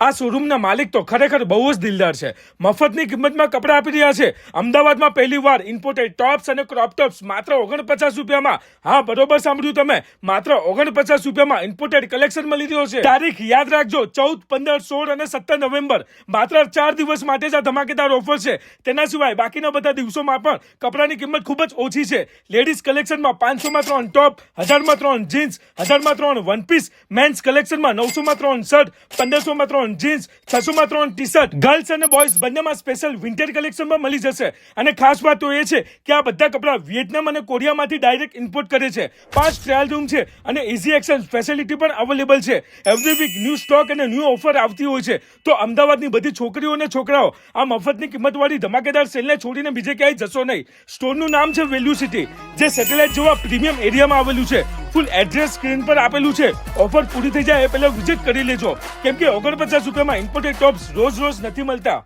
આ શોરૂમના માલિક તો ખરેખર બહુ જ દિલદાર છે. મફતની કિંમતમાં કપડાં આપી રહ્યા છે. અમદાવાદમાં પહેલીવાર ઇમ્પોર્ટેડ ટોપ્સ અને ક્રોપ ટોપ્સ માત્ર 49 રૂપિયામાં. હા, બરોબર સાંભળ્યું તમે, માત્ર 49 રૂપિયામાં ઇમ્પોર્ટેડ કલેક્શન મળી રહ્યો છે. તારીખ યાદ રાખજો, 14, 15, 16 અને 17 નવેમ્બર. માત્ર 4 દિવસ માટે જ આ ધમાકેદાર ઓફર છે. તેના સિવાય બાકીના બધા દિવસોમાં પણ કપડાની કિંમત ખૂબ જ ઓછી છે. લેડીઝ કલેક્શનમાં 500માં 3 ટોપ, 1000માં 3 જીન્સ, 1000માં 3 વન પીસ. મેન્સ કલેક્શનમાં 900માં 3 શર્ટ, 1500માં 3 જીન્સ, 600માં 3 ટી શર્ટ. ગર્લ્સ અને બોયઝ બંનેમાં સ્પેશિયલ વિન્ટર કલેક્શનમાં મળી જશે. અને ખાસ વાત તો એ છે કે આ બધા કપડાં વિયેતનામ અને કોરિયામાંથી ડાયરેક્ટ ઇમ્પોર્ટ કરે છે. 5 ટ્રાયલ રૂમ છે અને ઇઝી એક્સચેન્જ ફેસિલિટી પણ અવેલેબલ છે. એવરી વીક ન્યૂ સ્ટોક અને ન્યૂ ઓફર આવતી હોય છે. તો અમદાવાદની બધી છોકરીઓ અને છોકરાઓ આ મફતની કિંમતવાળી ધમાકેદાર સેલને છોડીને બીજે ક્યાંય જશો નહીં. સ્ટોરનું નામ છે વેલ્યુ સિટી, જે સેટેલાઇટ જેવા પ્રીમિયમ એરિયામાં આવેલું છે. ફૂલ એડ્રેસ સ્ક્રીન પર આપેલું છે. ઓફર પૂરી થઈ જાય એ પહેલા વિઝિટ કરી લેજો, કેમ કે 49 રૂપિયામાં ઇમ્પોર્ટેડ ટોપ્સ રોજ નથી મળતા.